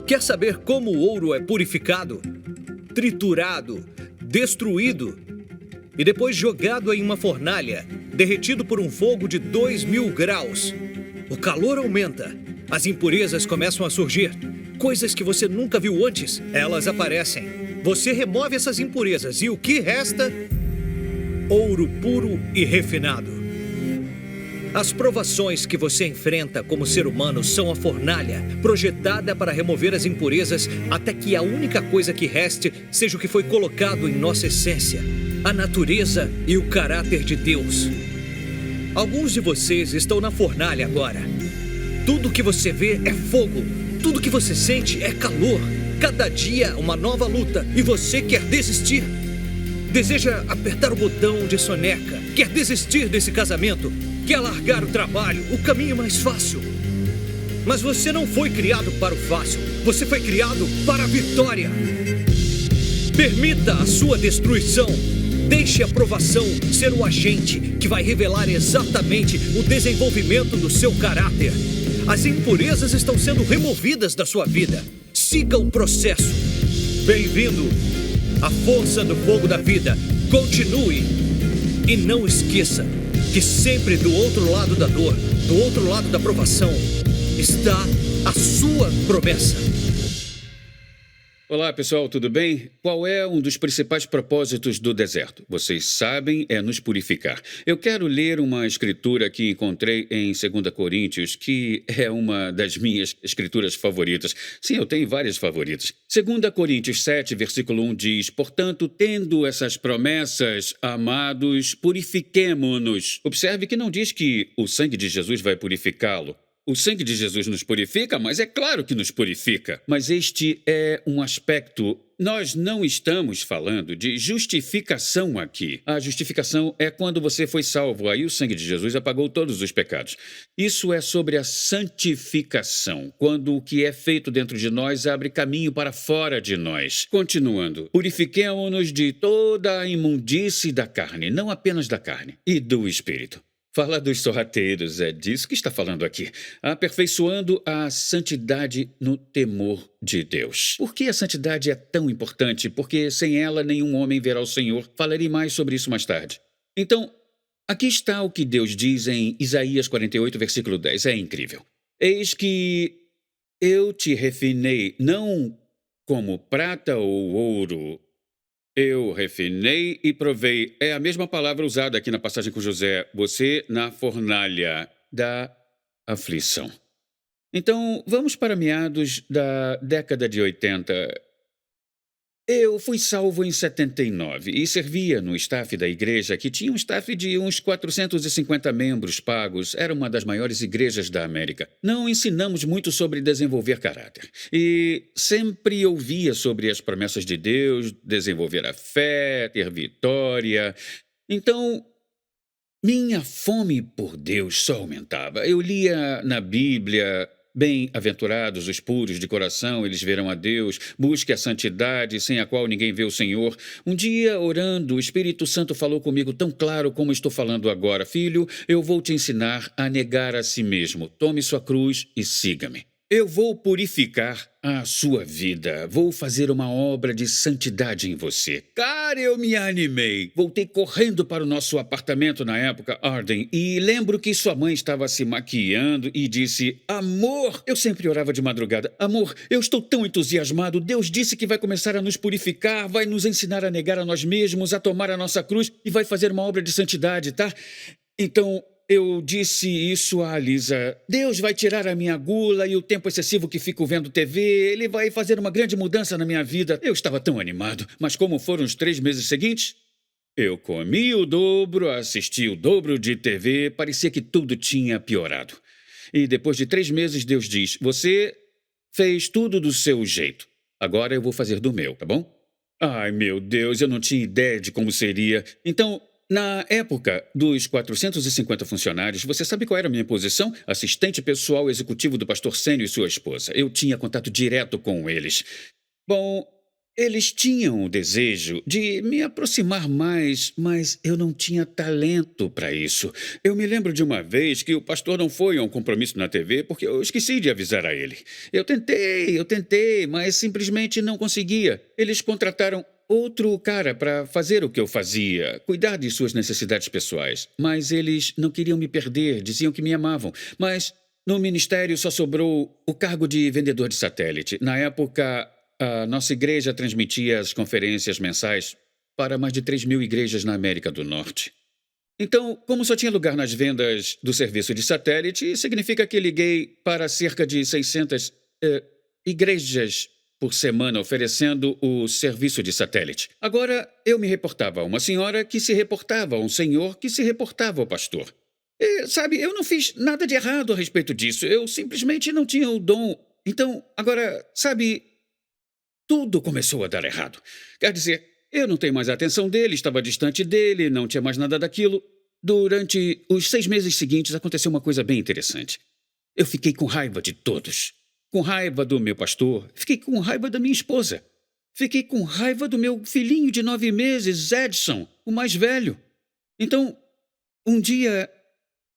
Quer saber como o ouro é purificado, triturado, destruído e depois jogado em uma fornalha, derretido por um fogo de 2000 graus? O calor aumenta, as impurezas começam a surgir. Coisas que você nunca viu antes, elas aparecem. Você remove essas impurezas e o que resta? Ouro puro e refinado. As provações que você enfrenta como ser humano são a fornalha, projetada para remover as impurezas até que a única coisa que reste seja o que foi colocado em nossa essência, a natureza e o caráter de Deus. Alguns de vocês estão na fornalha agora. Tudo que você vê é fogo, tudo que você sente é calor. Cada dia uma nova luta e você quer desistir. Deseja apertar o botão de soneca, quer desistir desse casamento, quer largar o trabalho, o caminho mais fácil. Mas você não foi criado para o fácil, você foi criado para a vitória. Permita a sua destruição. Deixe a provação ser o agente que vai revelar exatamente o desenvolvimento do seu caráter. As impurezas estão sendo removidas da sua vida. Siga o processo. Bem-vindo à força do fogo da vida. Continue. E não esqueça que sempre do outro lado da dor, do outro lado da provação, está a sua promessa. Olá pessoal, tudo bem? Qual é um dos principais propósitos do deserto? Vocês sabem, é nos purificar. Eu quero ler uma escritura que encontrei em 2 Coríntios, que é uma das minhas escrituras favoritas. Sim, eu tenho várias favoritas. 2 Coríntios 7, versículo 1 diz: portanto, tendo essas promessas, amados, purifiquemo-nos. Observe que não diz que o sangue de Jesus vai purificá-lo. O sangue de Jesus nos purifica, mas é claro que nos purifica. Mas este é um aspecto. Nós não estamos falando de justificação aqui. A justificação é quando você foi salvo. Aí o sangue de Jesus apagou todos os pecados. Isso é sobre a santificação, quando o que é feito dentro de nós abre caminho para fora de nós. Continuando, purifiquemo-nos de toda a imundície da carne, não apenas da carne, e do espírito. Fala dos sorrateiros, é disso que está falando aqui. Aperfeiçoando a santidade no temor de Deus. Por que a santidade é tão importante? Porque sem ela nenhum homem verá o Senhor. Falarei mais sobre isso mais tarde. Então, aqui está o que Deus diz em Isaías 48, versículo 10. É incrível. Eis que eu te refinei, não como prata ou ouro. Eu refinei e provei. É a mesma palavra usada aqui na passagem com José. Você na fornalha da aflição. Então, vamos para meados da década de 80. Eu fui salvo em 79 e servia no staff da igreja, que tinha um staff de uns 450 membros pagos. Era uma das maiores igrejas da América. Não ensinamos muito sobre desenvolver caráter. E sempre ouvia sobre as promessas de Deus, desenvolver a fé, ter vitória. Então, minha fome por Deus só aumentava. Eu lia na Bíblia: bem-aventurados os puros de coração, eles verão a Deus. Busque a santidade, sem a qual ninguém vê o Senhor. Um dia, orando, o Espírito Santo falou comigo tão claro como estou falando agora: filho, eu vou te ensinar a negar a si mesmo. Tome sua cruz e siga-me. Eu vou purificar a sua vida. Vou fazer uma obra de santidade em você. Cara, eu me animei. Voltei correndo para o nosso apartamento na época, Arden, e lembro que sua mãe estava se maquiando e disse: amor, eu sempre orava de madrugada. Amor, eu estou tão entusiasmado. Deus disse que vai começar a nos purificar, vai nos ensinar a negar a nós mesmos, a tomar a nossa cruz e vai fazer uma obra de santidade, tá? Então, eu disse isso a Lisa. Deus vai tirar a minha gula e o tempo excessivo que fico vendo TV. Ele vai fazer uma grande mudança na minha vida. Eu estava tão animado. Mas como foram os 3 meses seguintes? Eu comi o dobro, assisti o dobro de TV. Parecia que tudo tinha piorado. E depois de 3 meses, Deus diz: você fez tudo do seu jeito. Agora eu vou fazer do meu, tá bom? Ai, meu Deus, eu não tinha ideia de como seria. Então, na época dos 450 funcionários, você sabe qual era a minha posição? Assistente pessoal executivo do pastor Sênio e sua esposa. Eu tinha contato direto com eles. Bom, eles tinham o desejo de me aproximar mais, mas eu não tinha talento para isso. Eu me lembro de uma vez que o pastor não foi a um compromisso na TV porque eu esqueci de avisar a ele. Eu tentei, mas simplesmente não conseguia. Eles contrataram outro cara para fazer o que eu fazia, cuidar de suas necessidades pessoais. Mas eles não queriam me perder, diziam que me amavam. Mas no ministério só sobrou o cargo de vendedor de satélite. Na época, a nossa igreja transmitia as conferências mensais para mais de 3.000 igrejas na América do Norte. Então, como só tinha lugar nas vendas do serviço de satélite, significa que liguei para cerca de 600 igrejas por semana oferecendo o serviço de satélite. Agora, eu me reportava a uma senhora que se reportava a um senhor que se reportava ao pastor. Sabe, eu não fiz nada de errado a respeito disso. Eu simplesmente não tinha o dom. Então, agora, sabe, tudo começou a dar errado. Quer dizer, eu não tenho mais a atenção dele, estava distante dele, não tinha mais nada daquilo. Durante os 6 meses seguintes, aconteceu uma coisa bem interessante. Eu fiquei com raiva de todos. Com raiva do meu pastor, fiquei com raiva da minha esposa. Fiquei com raiva do meu filhinho de 9 meses, Edson, o mais velho. Então, um dia,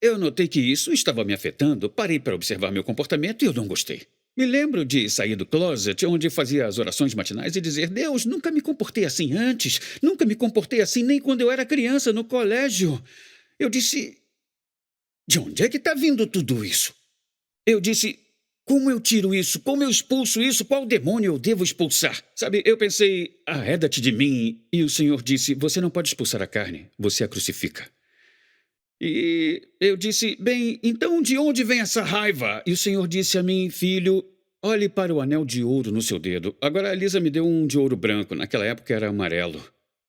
eu notei que isso estava me afetando, parei para observar meu comportamento e eu não gostei. Me lembro de sair do closet, onde fazia as orações matinais, e dizer: Deus, nunca me comportei assim antes, nunca me comportei assim nem quando eu era criança no colégio. Eu disse: de onde é que está vindo tudo isso? Eu disse: como eu tiro isso? Como eu expulso isso? Qual demônio eu devo expulsar? Sabe, eu pensei: arreda-te de mim. E o Senhor disse: você não pode expulsar a carne, você a crucifica. E eu disse: bem, então de onde vem essa raiva? E o Senhor disse a mim: filho, olhe para o anel de ouro no seu dedo. Agora a Lisa me deu um de ouro branco, naquela época era amarelo.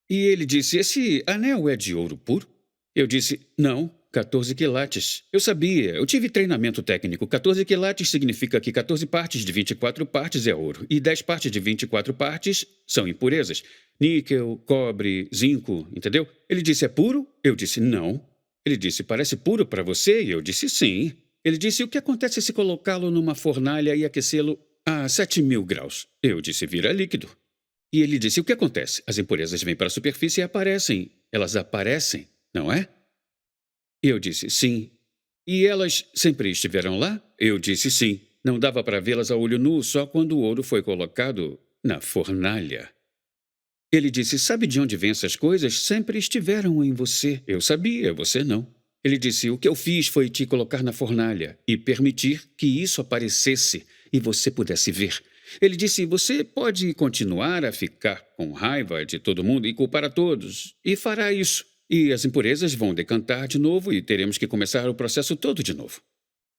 E ele disse: esse anel é de ouro puro? Eu disse: não, 14 quilates. Eu sabia, eu tive treinamento técnico. 14 quilates significa que 14 partes de 24 partes é ouro. E 10 partes de 24 partes são impurezas. Níquel, cobre, zinco, entendeu? Ele disse: é puro? Eu disse: não. Ele disse: parece puro para você? E eu disse: sim. Ele disse: o que acontece se colocá-lo numa fornalha e aquecê-lo a 7.000 graus? Eu disse: vira líquido. E ele disse: o que acontece? As impurezas vêm para a superfície e aparecem. Elas aparecem, não é? Eu disse: sim. E elas sempre estiveram lá? Eu disse: sim. Não dava para vê-las a olho nu só quando o ouro foi colocado na fornalha. Ele disse: sabe de onde vêm essas coisas? Sempre estiveram em você. Eu sabia, você não. Ele disse: o que eu fiz foi te colocar na fornalha e permitir que isso aparecesse e você pudesse ver. Ele disse: você pode continuar a ficar com raiva de todo mundo e culpar a todos, e fará isso. E as impurezas vão decantar de novo e teremos que começar o processo todo de novo.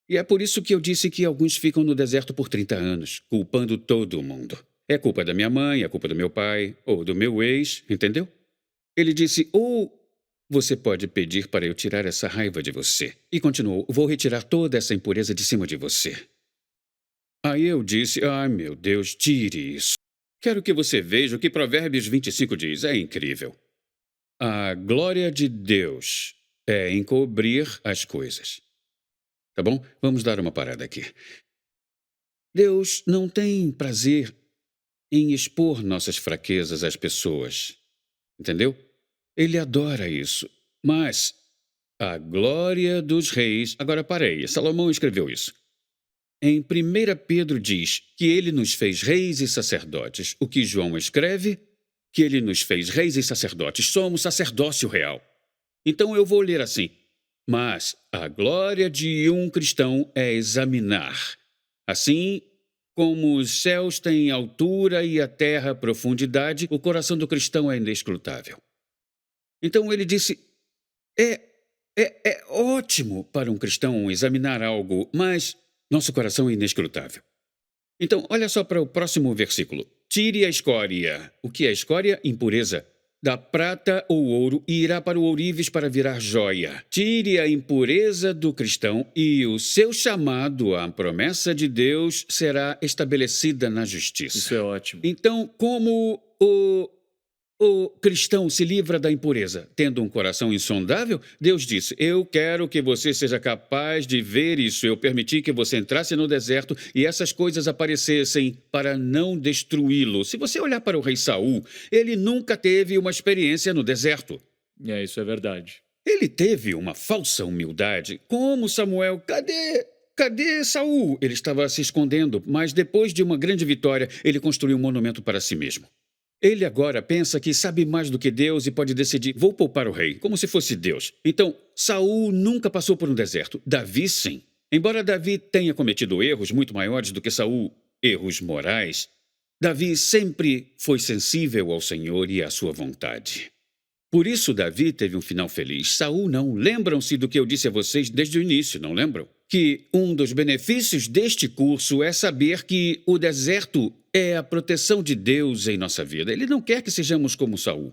E é por isso que eu disse que alguns ficam no deserto por 30 anos, culpando todo mundo. É culpa da minha mãe, é culpa do meu pai, ou do meu ex, entendeu? Ele disse: ou você pode pedir para eu tirar essa raiva de você. E continuou: vou retirar toda essa impureza de cima de você. Aí eu disse: ai meu Deus, tire isso. Quero que você veja o que Provérbios 25 diz. É incrível. A glória de Deus é encobrir as coisas. Tá bom? Vamos dar uma parada aqui. Deus não tem prazer em expor nossas fraquezas às pessoas. Entendeu? Ele adora isso. Mas a glória dos reis... Agora parei, Salomão escreveu isso. Em 1 Pedro diz que ele nos fez reis e sacerdotes. O que João escreve? Que ele nos fez reis e sacerdotes. Somos sacerdócio real. Então eu vou ler assim. Mas a glória de um cristão é examinar. Assim como os céus têm altura e a terra profundidade, o coração do cristão é inescrutável. Então ele disse, é ótimo para um cristão examinar algo, mas nosso coração é inescrutável. Então, olha só para o próximo versículo. Tire a escória. O que é escória? Impureza. Da prata ou ouro e irá para o ourives para virar joia. Tire a impureza do cristão e o seu chamado à promessa de Deus será estabelecida na justiça. Isso é ótimo. Então, como o o cristão se livra da impureza, tendo um coração insondável? Deus disse: eu quero que você seja capaz de ver isso. Eu permiti que você entrasse no deserto e essas coisas aparecessem para não destruí-lo. Se você olhar para o rei Saul, ele nunca teve uma experiência no deserto. Isso é verdade. Ele teve uma falsa humildade. Como Samuel? Cadê Saul? Ele estava se escondendo, mas depois de uma grande vitória, ele construiu um monumento para si mesmo. Ele agora pensa que sabe mais do que Deus e pode decidir: vou poupar o rei, como se fosse Deus. Então, Saul nunca passou por um deserto. Davi, sim. Embora Davi tenha cometido erros muito maiores do que Saul, erros morais, Davi sempre foi sensível ao Senhor e à sua vontade. Por isso, Davi teve um final feliz. Saul não. Lembram-se do que eu disse a vocês desde o início, não lembram? Que um dos benefícios deste curso é saber que o deserto é a proteção de Deus em nossa vida. Ele não quer que sejamos como Saul.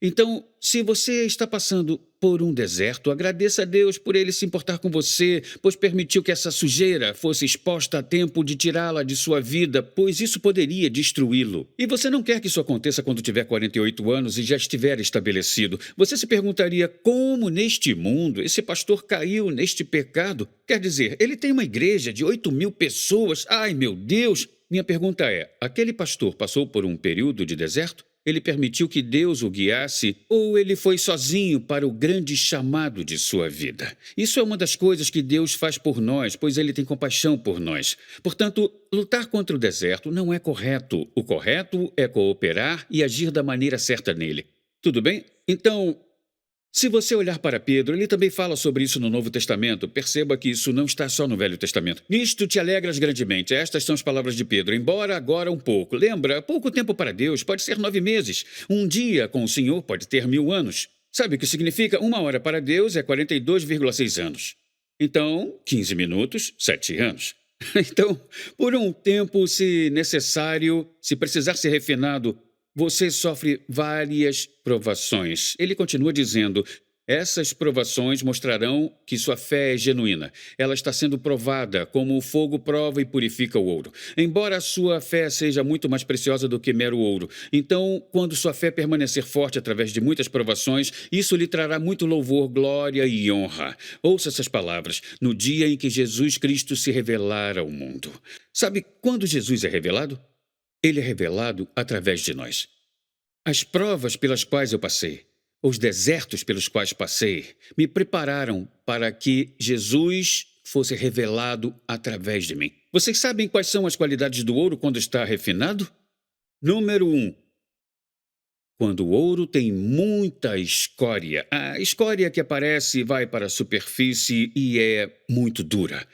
Então, se você está passando por um deserto, agradeça a Deus por ele se importar com você, pois permitiu que essa sujeira fosse exposta a tempo de tirá-la de sua vida, pois isso poderia destruí-lo. E você não quer que isso aconteça quando tiver 48 anos e já estiver estabelecido. Você se perguntaria: como neste mundo esse pastor caiu neste pecado? Quer dizer, ele tem uma igreja de 8.000 pessoas. Ai, meu Deus! Minha pergunta é: aquele pastor passou por um período de deserto? Ele permitiu que Deus o guiasse ou ele foi sozinho para o grande chamado de sua vida? Isso é uma das coisas que Deus faz por nós, pois ele tem compaixão por nós. Portanto, lutar contra o deserto não é correto. O correto é cooperar e agir da maneira certa nele. Tudo bem? Então, se você olhar para Pedro, ele também fala sobre isso no Novo Testamento. Perceba que isso não está só no Velho Testamento. Nisto te alegras grandemente. Estas são as palavras de Pedro. Embora agora um pouco. Lembra, pouco tempo para Deus pode ser 9 meses. Um dia com o Senhor pode ter 1000 anos. Sabe o que significa? 1 hora para Deus é 42,6 anos. Então, 15 minutos, 7 anos. Então, por um tempo, se necessário, se precisar ser refinado, você sofre várias provações. Ele continua dizendo: essas provações mostrarão que sua fé é genuína. Ela está sendo provada como o fogo prova e purifica o ouro. Embora a sua fé seja muito mais preciosa do que mero ouro. Então, quando sua fé permanecer forte através de muitas provações, isso lhe trará muito louvor, glória e honra. Ouça essas palavras: no dia em que Jesus Cristo se revelar ao mundo. Sabe quando Jesus é revelado? Ele é revelado através de nós. As provas pelas quais eu passei, os desertos pelos quais passei, me prepararam para que Jesus fosse revelado através de mim. Vocês sabem quais são as qualidades do ouro quando está refinado? Número 1. Quando o ouro tem muita escória, a escória que aparece vai para a superfície e é muito dura.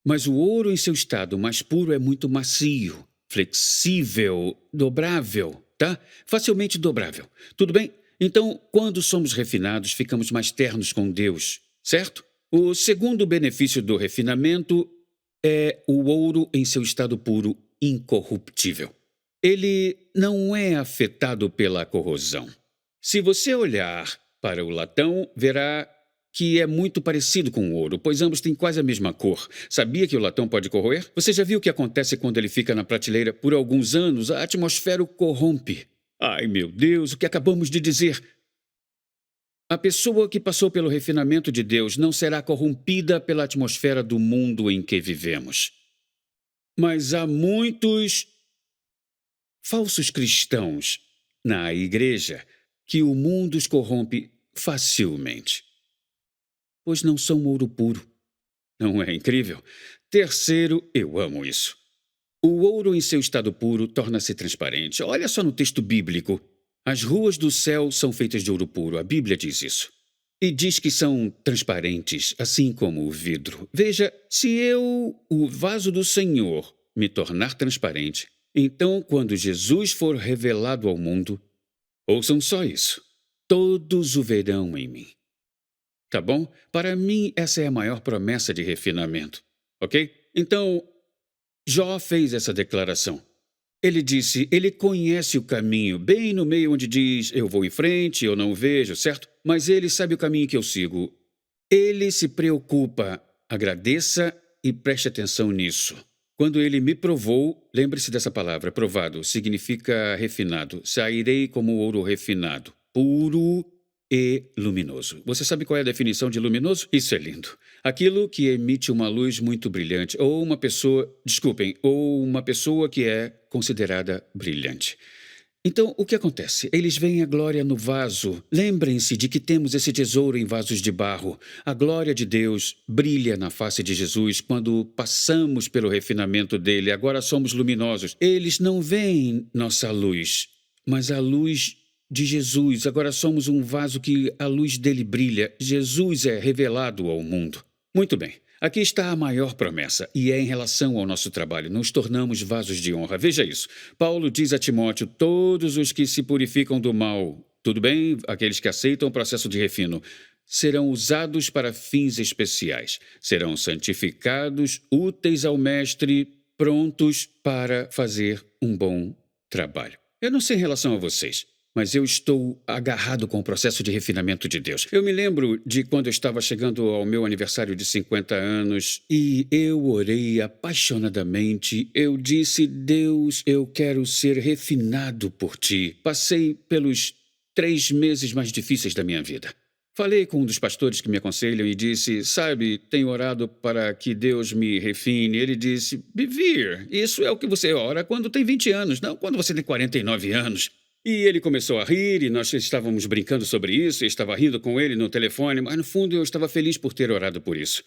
Mas o ouro em seu estado mais puro é muito macio, flexível, dobrável, tá? Facilmente dobrável. Tudo bem? Então, quando somos refinados, ficamos mais ternos com Deus, certo? O segundo benefício do refinamento é o ouro em seu estado puro, incorruptível. Ele não é afetado pela corrosão. Se você olhar para o latão, verá que é muito parecido com o ouro, pois ambos têm quase a mesma cor. Sabia que o latão pode corroer? Você já viu o que acontece quando ele fica na prateleira por alguns anos? A atmosfera o corrompe. Ai, meu Deus, o que acabamos de dizer? A pessoa que passou pelo refinamento de Deus não será corrompida pela atmosfera do mundo em que vivemos. Mas há muitos falsos cristãos na igreja que o mundo os corrompe facilmente, pois não são ouro puro. Não é incrível? Terceiro, eu amo isso. O ouro em seu estado puro torna-se transparente. Olha só no texto bíblico. As ruas do céu são feitas de ouro puro. A Bíblia diz isso. E diz que são transparentes, assim como o vidro. Veja, se eu, o vaso do Senhor, me tornar transparente, então, quando Jesus for revelado ao mundo, ouçam só isso: todos o verão em mim. Tá bom? Para mim, essa é a maior promessa de refinamento, ok? Então, Jó fez essa declaração. Ele disse, ele conhece o caminho, bem no meio onde diz, eu vou em frente, eu não vejo, certo? Mas ele sabe o caminho que eu sigo. Ele se preocupa, agradeça e preste atenção nisso. Quando ele me provou, lembre-se dessa palavra, provado, significa refinado. Sairei como ouro refinado, puro e luminoso. Você sabe qual é a definição de luminoso? Isso é lindo. Aquilo que emite uma luz muito brilhante, ou uma pessoa que é considerada brilhante. Então, o que acontece? Eles veem a glória no vaso. Lembrem-se de que temos esse tesouro em vasos de barro. A glória de Deus brilha na face de Jesus quando passamos pelo refinamento dele. Agora somos luminosos. Eles não veem nossa luz, mas a luz de Jesus. Agora somos um vaso que a luz dele brilha. Jesus é revelado ao mundo. Muito bem. Aqui está a maior promessa, e é em relação ao nosso trabalho. Nos tornamos vasos de honra. Veja isso. Paulo diz a Timóteo, todos os que se purificam do mal, tudo bem, aqueles que aceitam o processo de refino, serão usados para fins especiais. Serão santificados, úteis ao mestre, prontos para fazer um bom trabalho. Eu não sei em relação a vocês, mas eu estou agarrado com o processo de refinamento de Deus. Eu me lembro de quando eu estava chegando ao meu aniversário de 50 anos e eu orei apaixonadamente. Eu disse, Deus, eu quero ser refinado por Ti. Passei pelos 3 meses mais difíceis da minha vida. Falei com um dos pastores que me aconselham e disse, sabe, tenho orado para que Deus me refine. Ele disse, Bivir, isso é o que você ora quando tem 20 anos, não quando você tem 49 anos. E ele começou a rir e nós estávamos brincando sobre isso. Eu estava rindo com ele no telefone, mas no fundo eu estava feliz por ter orado por isso.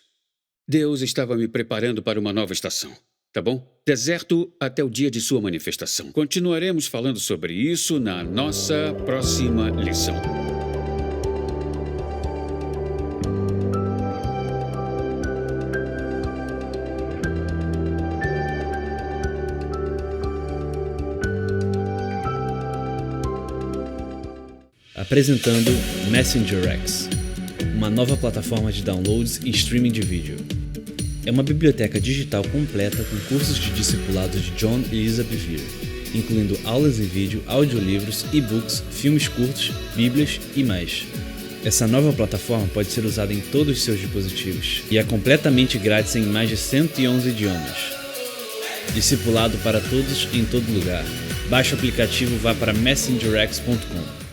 Deus estava me preparando para uma nova estação, tá bom? Deserto até o dia de sua manifestação. Continuaremos falando sobre isso na nossa próxima lição. Apresentando Messenger X, uma nova plataforma de downloads e streaming de vídeo. É uma biblioteca digital completa com cursos de discipulado de John e Lisa Bevere, incluindo aulas em vídeo, audiolivros, e-books, filmes curtos, bíblias e mais. Essa nova plataforma pode ser usada em todos os seus dispositivos e é completamente grátis em mais de 111 idiomas. Discipulado para todos em todo lugar. Baixe o aplicativo e vá para messengerx.com.